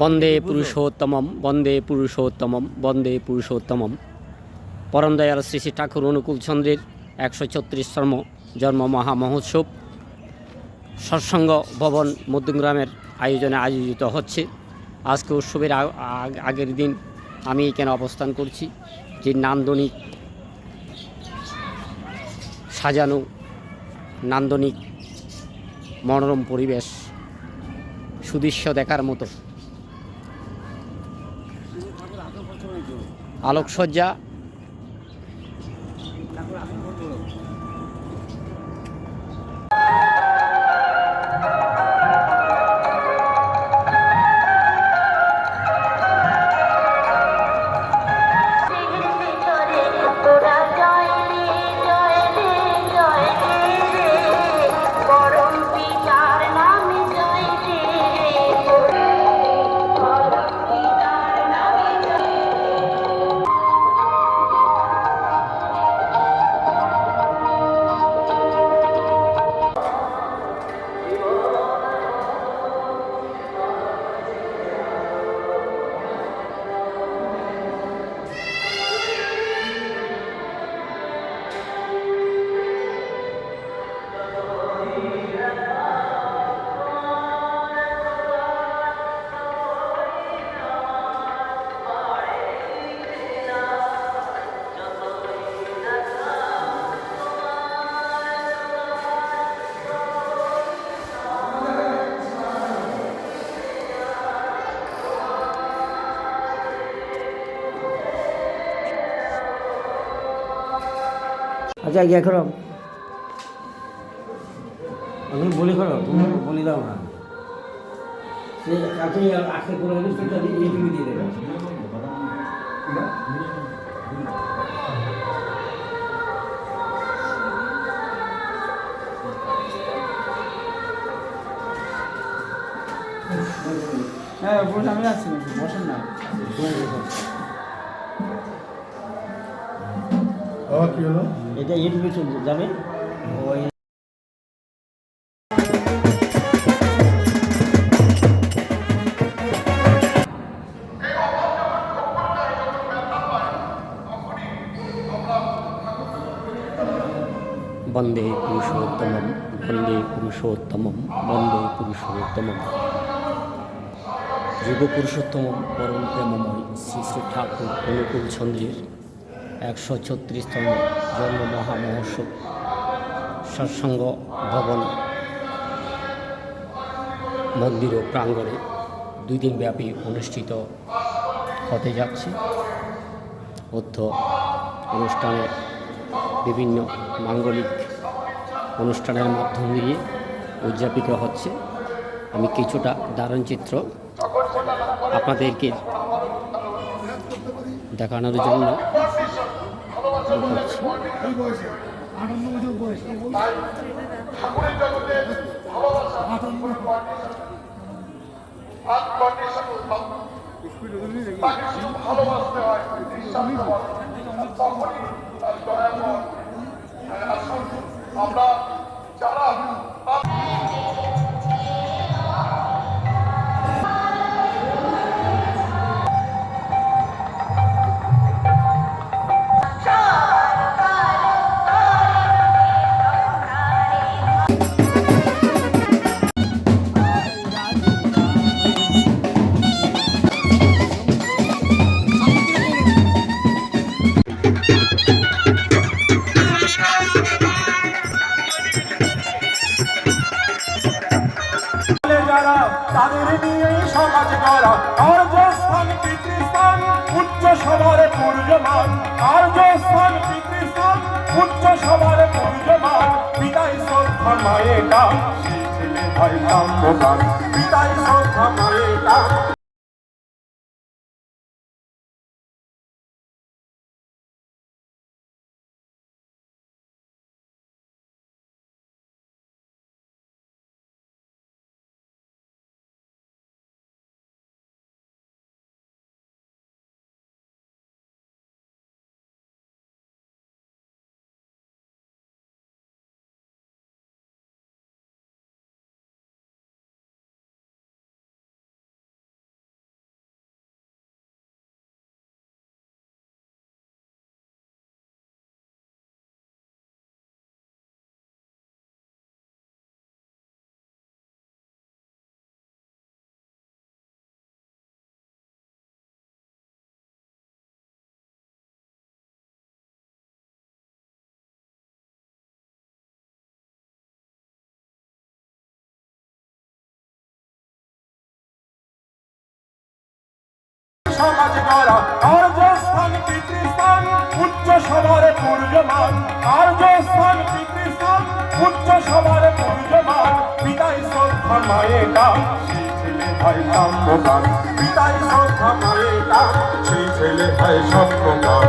বন্দে পুরুষোত্তমম বন্দে পুরুষোত্তমম বন্দে পুরুষোত্তমম। পরম দয়াল শ্রী শ্রী ঠাকুর অনুকূল চন্দ্রের 136তম জন্ম মহামহোৎসব সৎসঙ্গ ভবন মধ্যমগ্রামের আয়োজনে আয়োজিত হচ্ছে। আজকে উৎসবের আগের দিন আমি এখানে অবস্থান করছি। যে নান্দনিক সাজানো নান্দনিক মনোরম পরিবেশ, সুদৃশ্য দেখার মতো আলোকসজ্জা, আচ্ছা ইয়া করো, আমি বলি করো, তুমি বলি দাও না, সে কাকে আজকে করে হলে সেটা ইউটিউবে দিয়ে দেবে। হ্যাঁ বলুন, আমি আছি, বসেন না। কি হলো? এটা ইউটিউবে চলছে যাবে ওই বন্দে পুরুষোত্তমম বন্দে পুরুষোত্তমম বন্দে পুরুষোত্তমম। যুগ পুরুষোত্তম পরম প্রেমময় শ্রী শ্রী ঠাকুর অনুকূল চন্দ্রের 136তম জন্ম মহামহোৎসব সৎসঙ্গ ভবন মন্দির ও প্রাঙ্গণে 2 দিনব্যাপী অনুষ্ঠিত হতে যাচ্ছে। অর্থ অনুষ্ঠানে বিভিন্ন মাঙ্গলিক অনুষ্ঠানের মাধ্যম দিয়ে উদযাপিত হচ্ছে। আমি কিছুটা দারুণ চিত্র আপনাদেরকে দেখানোর জন্য করছি। ভালোবাসতে হয়, আমরা যারা তাদের নিয়েই সমাজ গড়া, আর্যস্থান পিতৃস্থান উচ্চ সবার পূর্যমান, আর্যস্থান পিতৃস্থান উচ্চ সবার পূর্যমান। পিতাই শ্রদ্ধা মায়ের ডাক, সেই ছেলে হয় সাম্যবান, পিতাই শ্রদ্ধা মায়ের ডাক। সমাজ গড়া আর্য স্থান পিতৃস্থান উচ্চ সবার পূর্যমান আর্য স্থান পিতৃস্থান উচ্চ সবার পূর্যমান পিতাই শ্রদ্ধা মায়ের ডাক সেই ছেলে ভাই সাম্যবান পিতাই শ্রদ্ধা মায়ের ডাক সেই ছেলে ভাই সাম্যবান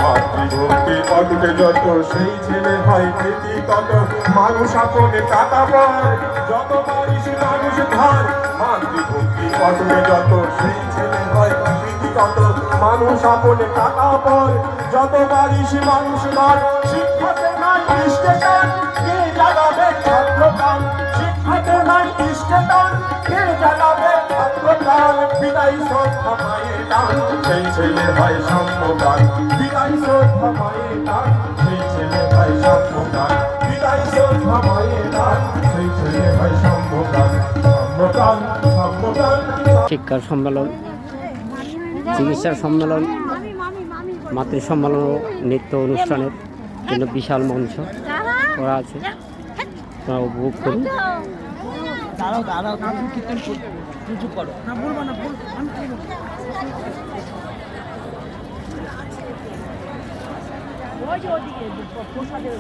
মাতৃভক্তি অটুটে যত সেই ছেলে হয় প্রীতি তত মানুষ আপনে কাটাবার যত পারিস মানুষ ধর মাতৃভক্তি অটুটে যত সেই ছেলে হয় প্রীতি তত মানুষ আপনে কাটাবার যত পারিস মানুষ ধর শিক্ষাতে নাই ইষ্টে টান কে জাগাবে ছাত্রপ্রাণ শিক্ষাতে নাই ইষ্টে টান কে জাগাবে ছাত্রপ্রাণ পিতাই শ্রদ্ধা মায়ের টান সেই ছেলে ভাই সাম্যবান পিতাই শ্রদ্ধা মায়ের টান সেই ছেলে ভাই সাম্যবান পিতাই শ্রদ্ধা মায়ের টান সেই ছেলে ভাই সাম্যবান সাম্যবান সাম্যবান শিক্ষা সম্মেলন, চিকিৎসা সম্মেলন, মাতৃ সম্মেলন ও নৃত্য অনুষ্ঠানের জন্য বিশাল মঞ্চ করা আছে, আপনারা উপভোগ করুন। দাঁড়াও দাঁড়াও তুমি কীর্তন কিছু করো না, বলবো না, আমি ওই যে ওদিকে প্রসাদের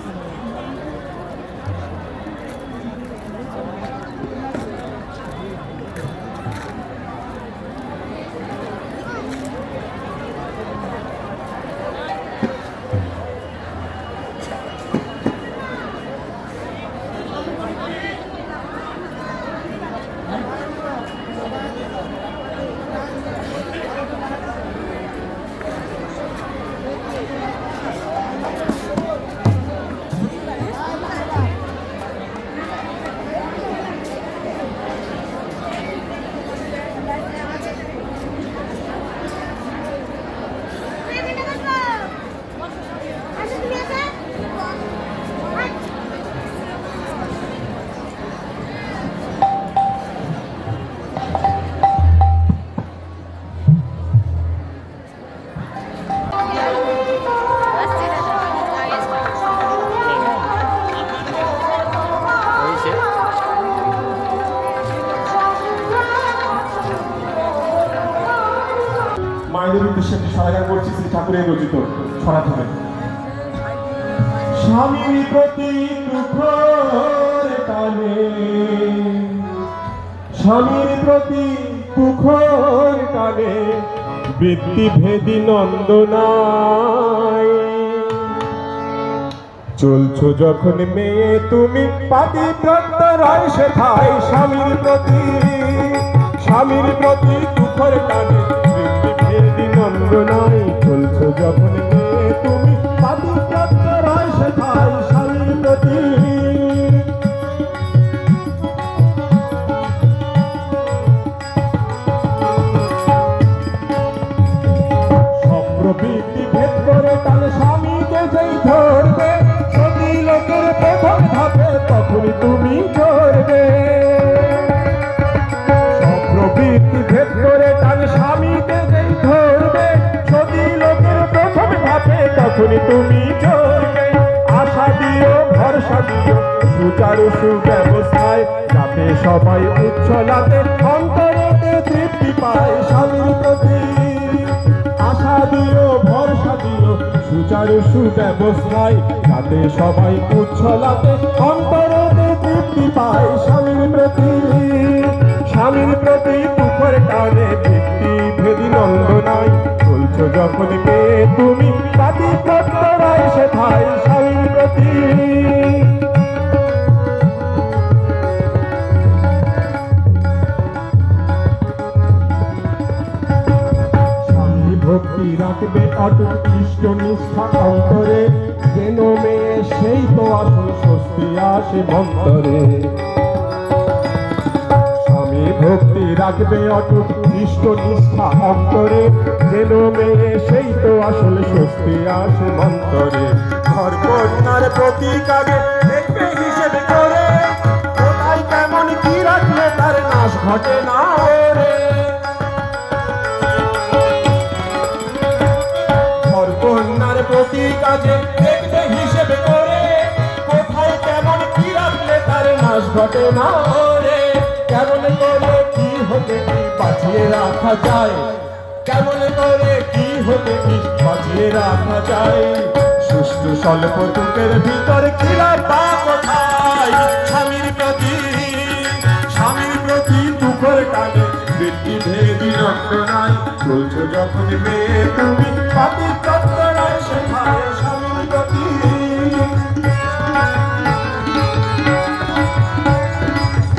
মায়েদের উদ্দেশ্যে একটি সারাগান করছি শ্রী ঠাকুরের রচিত ছড়া থেকে। স্বামীর প্রতি দুঃখের টানে স্বামীর প্রতি দুঃখের টানে বৃত্তি ভেদি নন্দনায় চলছো যখন মেয়ে তুমি পাতি প্রত্যয় শেখায় স্বামীর প্রতি দুঃখের টানে নন্দনাই চলছো যখন মেয়ে তুমি পাতি প্রত্যয় শেখাই স্বামীর প্রতি সব প্রবৃত্তি ভেদ করে তাহলে স্বামীকে যেই ধরবে যদি লোকের প্রথম ধাপে তখনই তুমি ধরবে সব প্রবৃত্তি ভেদ করে তাহলে স্বামীকে যেই ধরবে যদি লোকের প্রথম ধাপে তখনই তুমি ধরবে আশা দিও ভরসা দিও সুচারু সুব্যবস্থায় যাতে সবাই উচ্ছলাতে অন্তরেতে তৃপ্তি পায় স্বামীর প্রতি আশা দিও ভরসা দিও সুচারু সুব্যবস্থায় যাতে সবাই উচ্ছলাতে অন্তরেতে তৃপ্তি পায় স্বামীর প্রতি দুঃখের টানে ভিত্তি ভেদি নন্দনাই চলছো যখন পেয়ে তুমি পাতি প্রত্যয় শেখাই স্বামীর প্রতি স্বামী ভক্তি রাখবে অটুট ইষ্ট নিষ্ঠা অন্তরে যেন মেয়ে সেই তো আসল স্বস্তি আসে মন্তরে ভক্তি রাখবে অটুট ইষ্ট নিষ্ঠা অন্তরে যেন মেয়ে সেই তো আসলে স্বস্তি আসে মন্তরে ঘর কন্যার প্রতিকারে দেখবে হিসেবে করে কোথায় কেমন কি রাখলে তার নাশ ঘটে না ওরে ঘর কন্যার প্রতিকারে দেখবে হিসেবে করে কোথায় কেমন কি রাখলে তার নাশ সর্বনাশ ঘটে না রে কেমন করে কি হতে কি বাঁচিয়ে রাখা যায় কেমন করে কি হতে কি বাঁচিয়ে রাখা যায় সুস্থ স্বল্প দুঃখের ভিতর খিলাফা কোথায় স্বামীর প্রতি দুঃখের কানে বৃত্তি ভেদি রক্ত নাই চলছো যখন মেয়ে তুমি পাপি